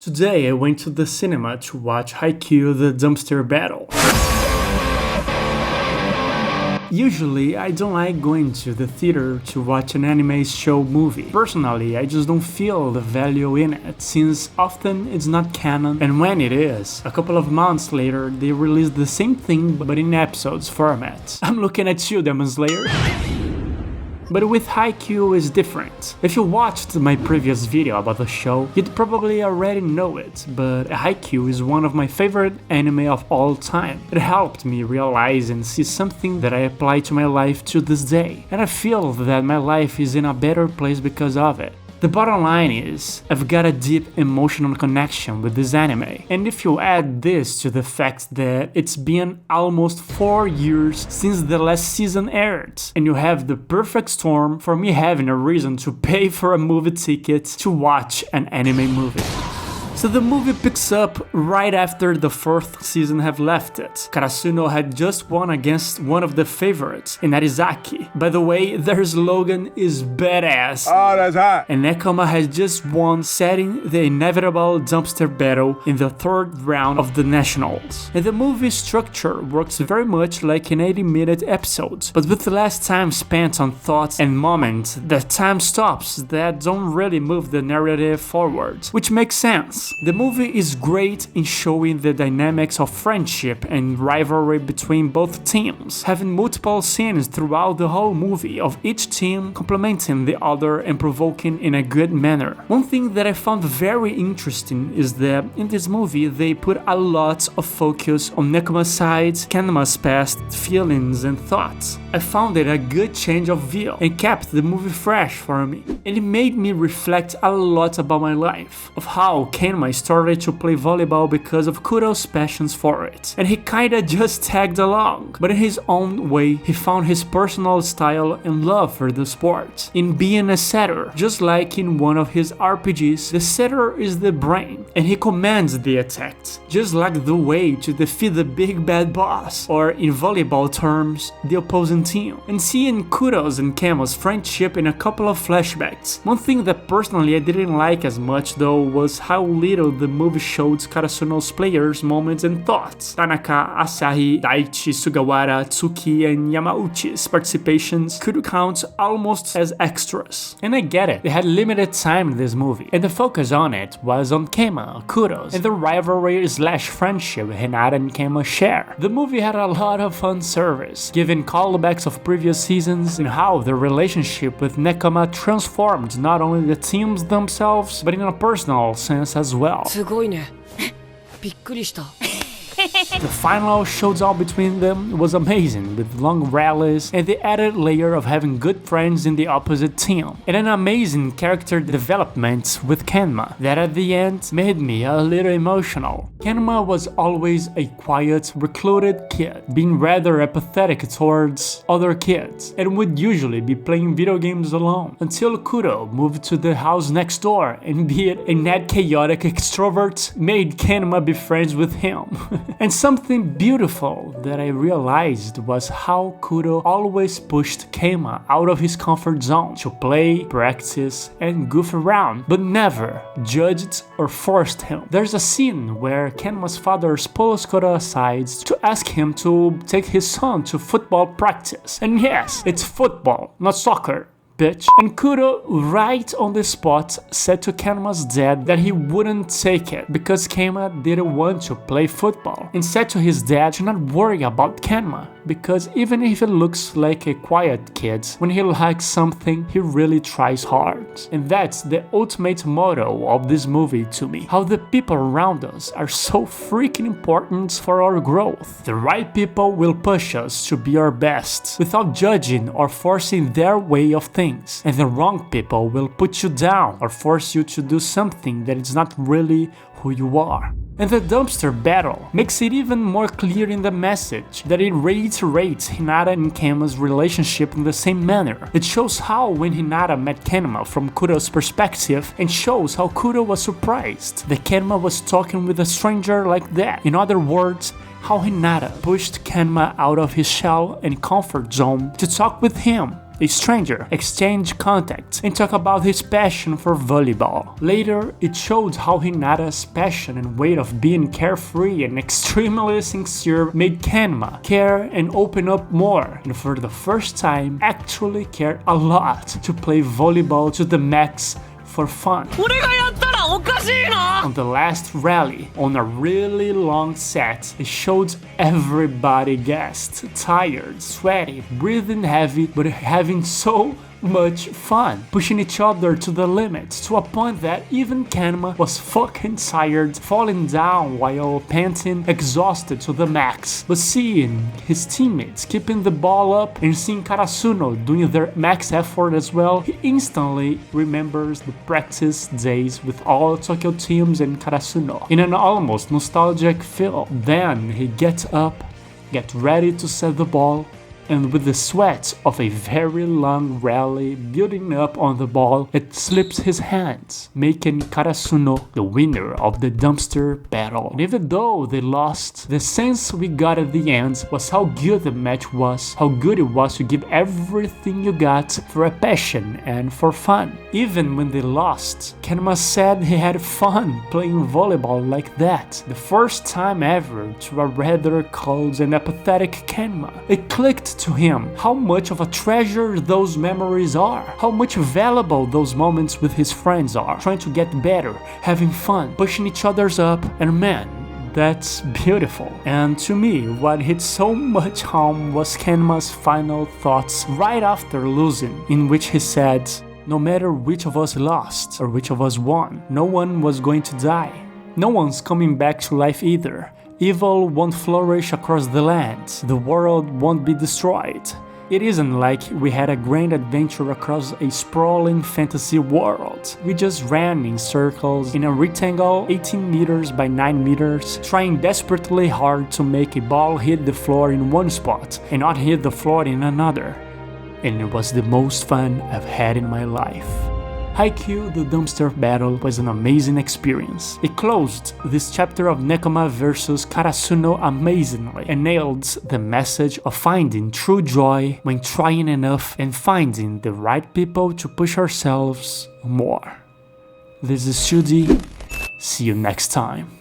Today I went to the cinema to watch Haikyuu the Dumpster Battle. Usually, I don't like going to the theater to watch an anime show movie. Personally, I just don't feel the value in it, since often it's not canon, and when it is, a couple of months later, they release the same thing but in episodes format. I'm looking at you, Demon Slayer. But with HighQ is different. If you watched my previous video about the show, you'd probably already know it, but HighQ is one of my favorite anime of all time. It helped me realize and see something that I apply to my life to this day, and I feel that my life is in a better place because of it. The bottom line is, I've got a deep emotional connection with this anime, and if you add this to the fact that it's been almost 4 years since the last season aired, and you have the perfect storm for me having a reason to pay for a movie ticket to watch an anime movie. So the movie picks up right after the 4th season have left it. Karasuno had just won against one of the favorites, Inarizaki. By the way, their slogan is badass. Oh, that's hot. And Nekoma has just won, setting the inevitable dumpster battle in the 3rd round of the Nationals. And the movie structure works very much like an 80-minute episode, but with less time spent on thoughts and moments that time stops that don't really move the narrative forward, which makes sense. The movie is great in showing the dynamics of friendship and rivalry between both teams, having multiple scenes throughout the whole movie of each team complementing the other and provoking in a good manner. One thing that I found very interesting is that in this movie they put a lot of focus on Nekoma's side, Kanema's past, feelings and thoughts. I found it a good change of view and kept the movie fresh for me, and it made me reflect a lot about my life, of how Kanema started to play volleyball because of Kuro's passions for it, and he kinda just tagged along, but in his own way he found his personal style and love for the sport in being a setter. Just like in one of his RPGs, the setter is the brain and he commands the attack, just like the way to defeat the big bad boss, or in volleyball terms, the opposing team. And seeing Kuro's and Kamo's friendship in a couple of flashbacks. One thing that personally I didn't like as much though was how little the movie showed Karasuno's players' moments and thoughts. Tanaka, Asahi, Daichi, Sugawara, Tsuki, and Yamauchi's participations could count almost as extras. And I get it, they had limited time in this movie, and the focus on it was on Kema, Kuros, and the rivalry/friendship Hinata and Kema share. The movie had a lot of fun service, giving callbacks of previous seasons and how the relationship with Nekoma transformed not only the teams themselves, but in a personal sense as well. すごいね。びっくりした。 The final showdown between them was amazing, with long rallies and the added layer of having good friends in the opposite team, and an amazing character development with Kenma that at the end made me a little emotional. Kenma was always a quiet, recluded kid, being rather apathetic towards other kids, and would usually be playing video games alone, until Kuro moved to the house next door and being a net chaotic extrovert made Kenma be friends with him. And something beautiful that I realized was how Kuro always pushed Keima out of his comfort zone to play, practice, and goof around, but never judged or forced him. There's a scene where Kenma's father pulls Kuro aside to ask him to take his son to football practice. And yes, it's football, not soccer. Bitch. And Kuro, right on the spot, said to Kenma's dad that he wouldn't take it because Kenma didn't want to play football, and said to his dad to not worry about Kenma, because even if he looks like a quiet kid, when he likes something, he really tries hard. And that's the ultimate motto of this movie to me, how the people around us are so freaking important for our growth. The right people will push us to be our best, without judging or forcing their way of thinking. And the wrong people will put you down or force you to do something that is not really who you are. And the dumpster battle makes it even more clear in the message that it reiterates Hinata and Kenma's relationship in the same manner. It shows how when Hinata met Kenma from Kuro's perspective, and shows how Kuro was surprised that Kenma was talking with a stranger like that. In other words, how Hinata pushed Kenma out of his shell and comfort zone to talk with him. a stranger, exchange contacts, and talk about his passion for volleyball. Later, it showed how Hinata's passion and way of being carefree and extremely sincere made Kenma care and open up more, and for the first time actually cared a lot to play volleyball to the max for fun. 俺がやったらおかしいな On the last rally, on a really long set, it showed everybody gassed, tired, sweaty, breathing heavy, but having so much fun, pushing each other to the limit, to a point that even Kenma was fucking tired, falling down while panting, exhausted to the max. But seeing his teammates keeping the ball up and seeing Karasuno doing their max effort as well, he instantly remembers the practice days with all Tokyo teams and Karasuno in an almost nostalgic feel. Then he gets up, gets ready to set the ball, and with the sweat of a very long rally building up on the ball, it slips his hands, making Karasuno the winner of the dumpster battle. And even though they lost, the sense we got at the end was how good the match was, how good it was to give everything you got for a passion and for fun. Even when they lost, Kenma said he had fun playing volleyball like that, the first time ever to a rather cold and apathetic Kenma. It clicked to him how much of a treasure those memories are, how much valuable those moments with his friends are, trying to get better, having fun, pushing each other's up, and man, that's beautiful. And to me, what hit so much home was Kenma's final thoughts right after losing, in which he said, "No matter which of us lost or which of us won, no one was going to die. No one's coming back to life either. Evil won't flourish across the land. The world won't be destroyed. It isn't like we had a grand adventure across a sprawling fantasy world. We just ran in circles in a rectangle 18 meters by 9 meters, trying desperately hard to make a ball hit the floor in one spot and not hit the floor in another. And it was the most fun I've had in my life." HighQ, the dumpster battle, was an amazing experience. It closed this chapter of Nekoma vs Karasuno amazingly and nailed the message of finding true joy when trying enough and finding the right people to push ourselves more. This is Shudi. See you next time.